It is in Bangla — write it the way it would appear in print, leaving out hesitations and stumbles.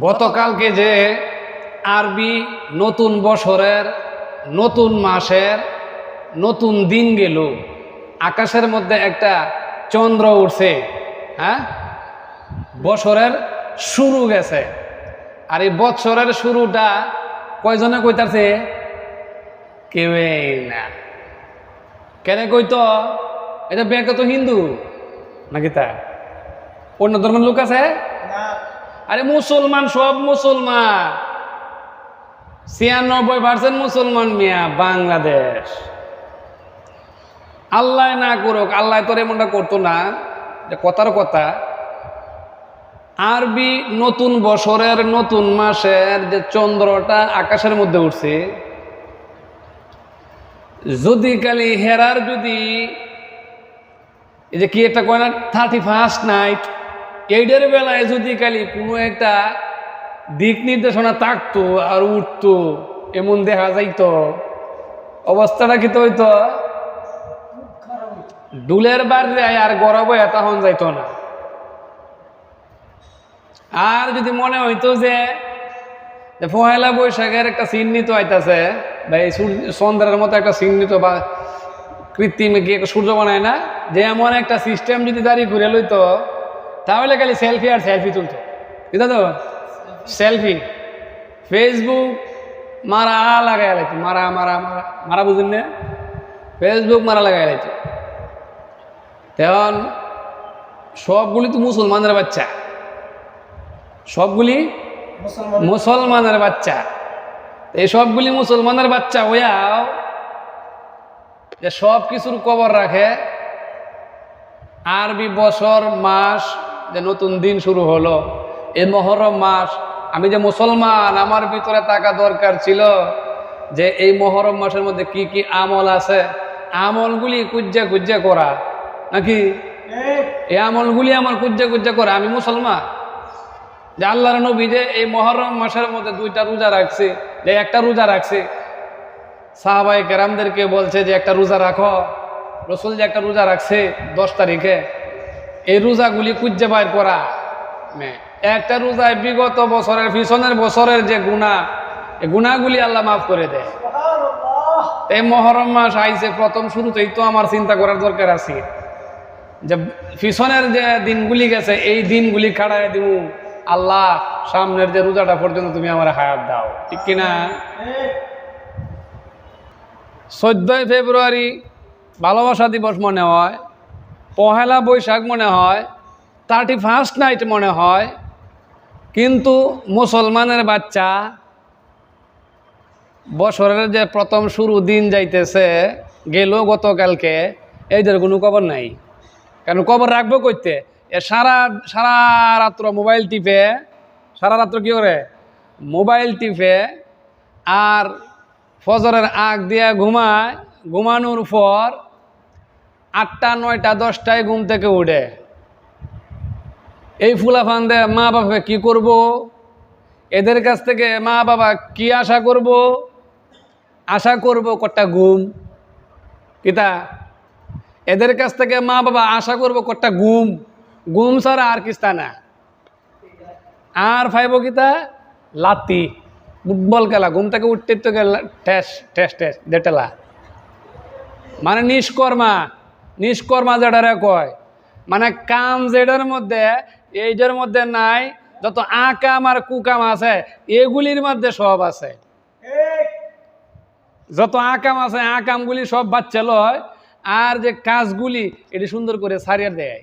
গতকালকে যে আরবি নতুন বছরের নতুন মাসের নতুন দিন গেল, আকাশের মধ্যে একটা চন্দ্র উঠছে, হ্যাঁ, বছরের শুরু গেছে। আর এই বছরের শুরুটা কয়জনে কইতাছে? কেউই না। কেন কইতো? এটা ব্যাংকে তো হিন্দু নাকি তা অন্য ধর্মের লোক আছে? আরে মুসলমান, সব মুসলমান, 96% মুসলমান মিয়া বাংলাদেশ। আল্লাহ না করুক, আল্লাহ তোর এমনটা করতো না। যে কথার কথা, আরবি নতুন বছরের নতুন মাসের যে চন্দ্রটা আকাশের মধ্যে উঠছে, যদি কালি হেরার যদি এই যে কি একটা কয় না 31st নাইট, এইটার বেলায় যদি কালি কোনো একটা দিক নির্দেশনা থাকতো আর উঠতো, এমন দেখা যাইতো, অবস্থাটা কি তো হইতো? ডুলের বাড়ি আর গরব তখন যাইতো না। আর যদি মনে হইতো যে পহেলা বৈশাখের একটা চিহ্নিত আইতাছে, বা এই চন্দ্রের মতো একটা চিহ্নিত বা কৃত্রিম কি সূর্য বানায় না, যে এমন একটা সিস্টেম যদি দাঁড়িয়ে ঘুরে লইতো, তাহলে খালি সেলফি আর সেলফি তুলতো। বুঝা তো? সেলফি, ফেসবুক মারা লাগাই লাইতো, মারা মারা মারা মারা বুঝেন না? ফেসবুক মারা লাগাই লাইতো। তখন সবগুলি তো মুসলমানের বাচ্চা, সবগুলি মুসলমানের বাচ্চা। এই সবগুলি মুসলমানের বাচ্চা হইয়াও যে সব কিছুর খবর রাখে, আরবি বছর মাস যে নতুন দিন শুরু হলো, এই মহরম মাস, আমি যে মুসলমান, আমার ভিতরে থাকা দরকার ছিল যে এই মহরম মাসের মধ্যে কি কি আমল আছে, আমলগুলি কুজ্জা কুজ্জা করা, নাকি এই আমলগুলি আমার কুজ্জা কুজ্জা করা। আমি মুসলমান, যে আল্লাহর নবী যে এই মহরম মাসের মধ্যে 2টা রোজা রাখছে, যে একটা রোজা রাখছে, সাহাবায়ে কেরামদেরকে বলছে যে একটা রোজা রাখো। রসুল যে একটা রোজা রাখছে 10 তারিখে, এই রোজাগুলি কুজ্জা বাইর করা। একটা রোজায় বিগত বছরের পিছনের বছরের যে গুনাহ, এই গুনাহগুলি আল্লাহ মাফ করে দেয়। এই মহরম মাস আইছে, প্রথম শুরুতেই তো আমার চিন্তা করার দরকার আছে যে পিছনের যে দিনগুলি গেছে, এই দিনগুলি কাটায় দিব। আল্লাহ, সামনের যে রোজাটা পর্যন্ত তুমি আমার হায়াত দাও, ঠিক কিনা? 14 ফেব্রুয়ারি ভালোবাসা দিবস মনে হয়, পহেলা বৈশাখ মনে হয়, 31st নাইট মনে হয়, কিন্তু মুসলমানের বাচ্চা বছরের যে প্রথম শুরু দিন যাইতেছে গেল গতকালকে, এইটার কোনো খবর নাই। কেন খবর রাখবো কইতে? সারা সারা রাত্র মোবাইল টিপে, সারা রাত্র কি করে মোবাইল টিপে, আর ফজরের আগ দিয়া ঘুমায়, ঘুমানোর পর 8টা 9টা 10টায় ঘুম থেকে উঠে। এই ফুলাফান দে মা বাবা কি করব? এদের কাছ থেকে মা বাবা কি আশা করব? আশা করব কটা ঘুম। কিতা? এদের কাছ থেকে মা বাবা আশা করব কটা ঘুম। ঘুম ছাড়া আর কিস্তা না। আর ফাইব কিতা? লাতি, ফুটবল খেলা। ঘুম থেকে উঠতে তো ঠেস ঠেস ঠেস দেটেলা, মানে নিষ্কর্মা। নিষ্কর্মা যেটারে কয়, মানে কাম যেটার মধ্যে এইটার মধ্যে নাই, যত আকাম আর কুকাম আছে এগুলির মধ্যে সব আছে। যত আকাম আছে আকামগুলি সব বাচ্চা লয়, আর যে কাজগুলি এটি সুন্দর করে সারিয়ে দেয়।